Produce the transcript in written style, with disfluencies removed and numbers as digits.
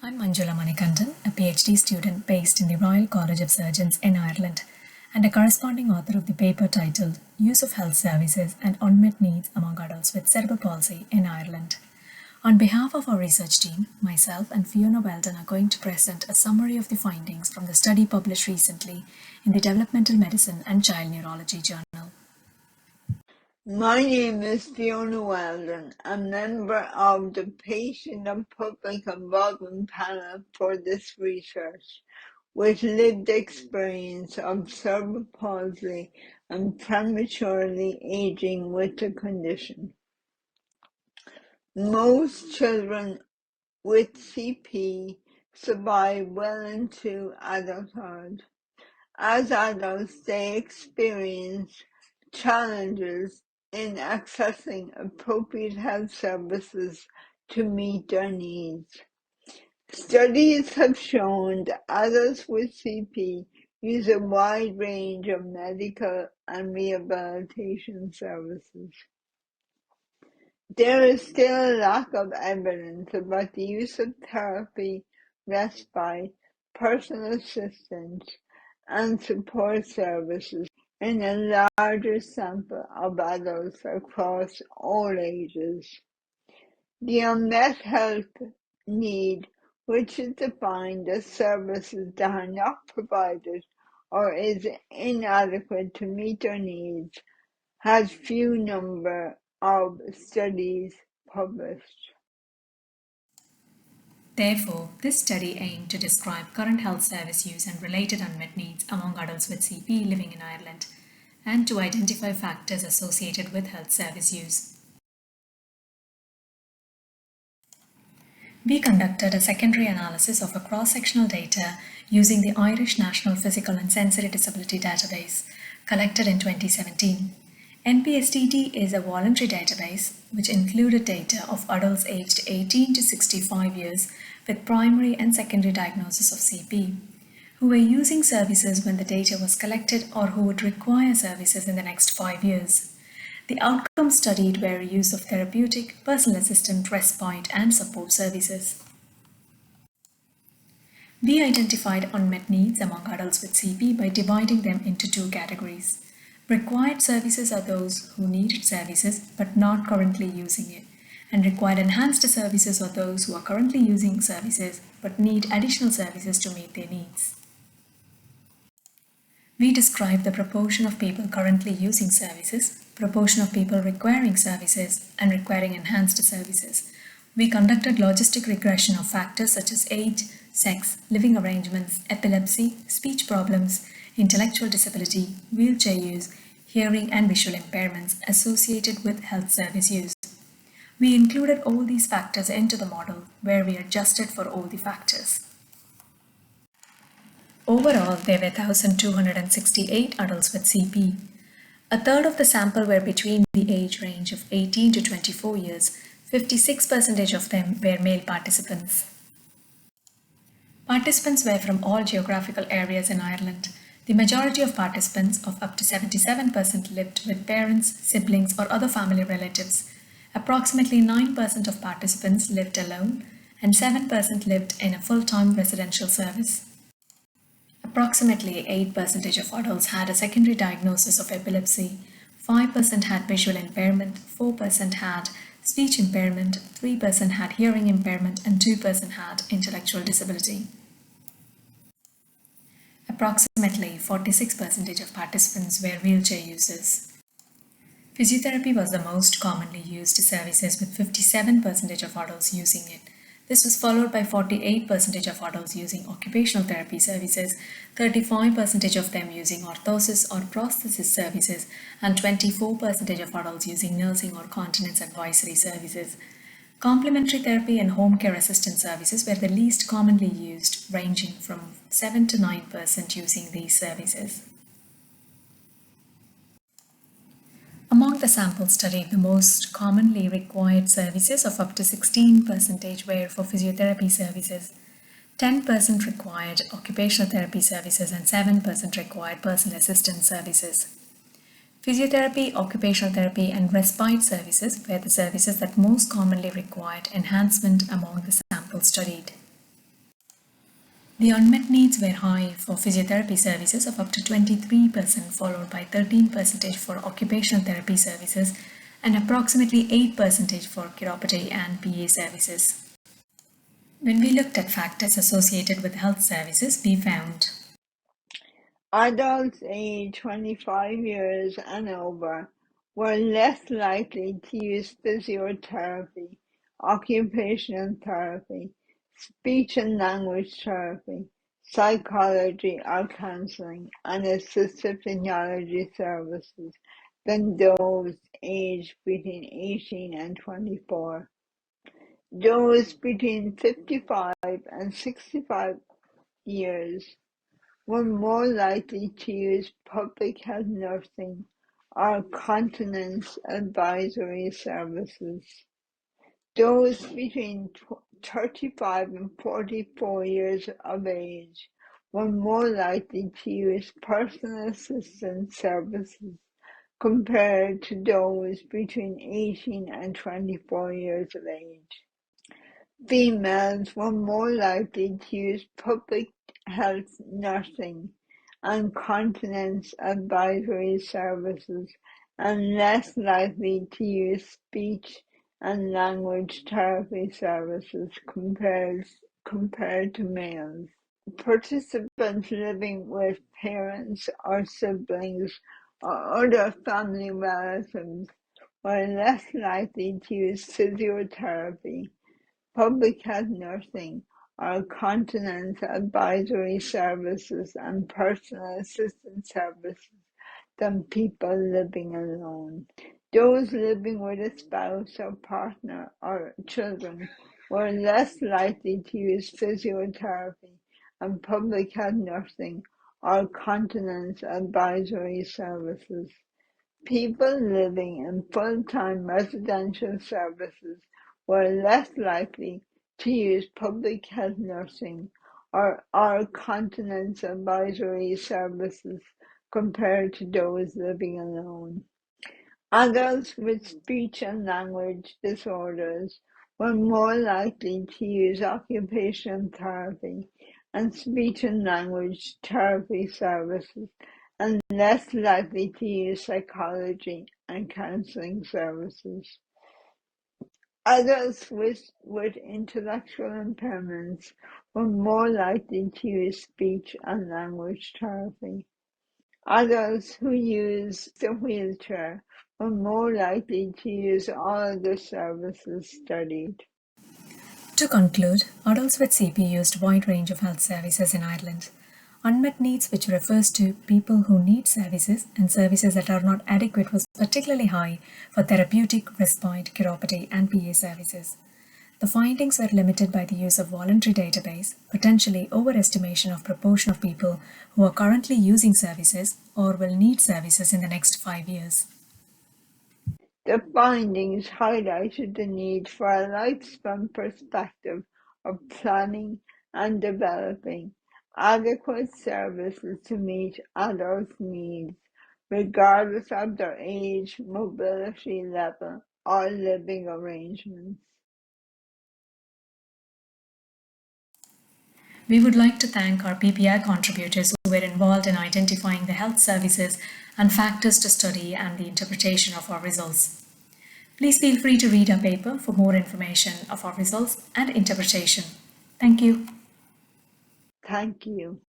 I'm Manjula Manikandan, a PhD student based in the Royal College of Surgeons in Ireland, and a corresponding author of the paper titled Use of Health Services and Unmet Needs Among Adults with Cerebral Palsy in Ireland. On behalf of our research team, myself and Fiona Weldon are going to present a summary of the findings from the study published recently in the Developmental Medicine and Child Neurology Journal. My name is Fiona Weldon, a member of the Patient and Public Involvement Panel for this research, with lived experience of cerebral palsy and prematurely aging with the condition. Most children with CP survive well into adulthood. As adults, they experience challenges in accessing appropriate health services to meet their needs. Studies have shown that adults with CP use a wide range of medical and rehabilitation services. There is still a lack of evidence about the use of therapy, respite, personal assistance, and support services in a larger sample of adults across all ages. The unmet health need, which is defined as services that are not provided or is inadequate to meet their needs, has few number of studies published. Therefore, this study aimed to describe current health service use and related unmet needs among adults with CP living in Ireland, and to identify factors associated with health service use. We conducted a secondary analysis of a cross-sectional data using the Irish National Physical and Sensory Disability Database, collected in 2017. NPSDD is a voluntary database which included data of adults aged 18 to 65 years with primary and secondary diagnosis of CP, who were using services when the data was collected or who would require services in the next 5 years. The outcomes studied were use of therapeutic, personal assistant, respite, and support services. We identified unmet needs among adults with CP by dividing them into two categories. Required services are those who needed services but not currently using it, and required enhanced services are those who are currently using services but need additional services to meet their needs. We described the proportion of people currently using services, proportion of people requiring services, and requiring enhanced services. We conducted logistic regression of factors such as age, sex, living arrangements, epilepsy, speech problems, intellectual disability, wheelchair use, hearing and visual impairments associated with health service use. We included all these factors into the model where we adjusted for all the factors. Overall, there were 1,268 adults with CP. A third of the sample were between the age range of 18 to 24 years. 56% of them were male participants. Participants were from all geographical areas in Ireland. The majority of participants, of up to 77%, lived with parents, siblings, or other family relatives. Approximately 9% of participants lived alone, and 7% lived in a full-time residential service. Approximately 8% of adults had a secondary diagnosis of epilepsy, 5% had visual impairment, 4% had speech impairment, 3% had hearing impairment, and 2% had intellectual disability. Approximately 46% of participants were wheelchair users. Physiotherapy was the most commonly used services, with 57% of adults using it. This was followed by 48% of adults using occupational therapy services, 35% of them using orthosis or prosthesis services, and 24% of adults using nursing or continence advisory services. Complementary therapy and home care assistance services were the least commonly used, ranging from 7 to 9% using these services. Among the sample studied, the most commonly required services of up to 16% were for physiotherapy services. 10% required occupational therapy services and 7% required personal assistance services. Physiotherapy, occupational therapy, and respite services were the services that most commonly required enhancement among the sample studied. The unmet needs were high for physiotherapy services of up to 23%, followed by 13% for occupational therapy services and approximately 8% for chiropody and PA services. When we looked at factors associated with health services, we found adults aged 25 years and over were less likely to use physiotherapy, occupational therapy, speech and language therapy, psychology or counseling, and assistive technology services than those aged between 18 and 24. Those between 55 and 65 years were more likely to use public health nursing or continence advisory services. Those between 35 and 44 years of age were more likely to use personal assistance services compared to those between 18 and 24 years of age. Females were more likely to use public health nursing and continence advisory services and less likely to use speech and language therapy services compared to males. Participants living with parents or siblings or other family relatives were less likely to use physiotherapy, public health nursing, or continence advisory services and personal assistance services than people living alone. Those living with a spouse or partner or children were less likely to use physiotherapy and public health nursing or continence advisory services. People living in full-time residential services were less likely to use public health nursing or continence advisory services compared to those living alone. Adults with speech and language disorders were more likely to use occupational therapy and speech and language therapy services and less likely to use psychology and counseling services. Adults with intellectual impairments were more likely to use speech and language therapy. Adults who use the wheelchair were more likely to use all of the services studied. To conclude, adults with CP used a wide range of health services in Ireland. Unmet needs, which refers to people who need services and services that are not adequate, was particularly high for therapeutic, respite, chiropody, and PA services. The findings were limited by the use of voluntary database, potentially overestimation of proportion of people who are currently using services or will need services in the next 5 years. The findings highlighted the need for a lifespan perspective of planning and developing adequate services to meet adults' needs, regardless of their age, mobility level, or living arrangements. We would like to thank our PPI contributors who were involved in identifying the health services and factors to study and the interpretation of our results. Please feel free to read our paper for more information of our results and interpretation. Thank you. Thank you.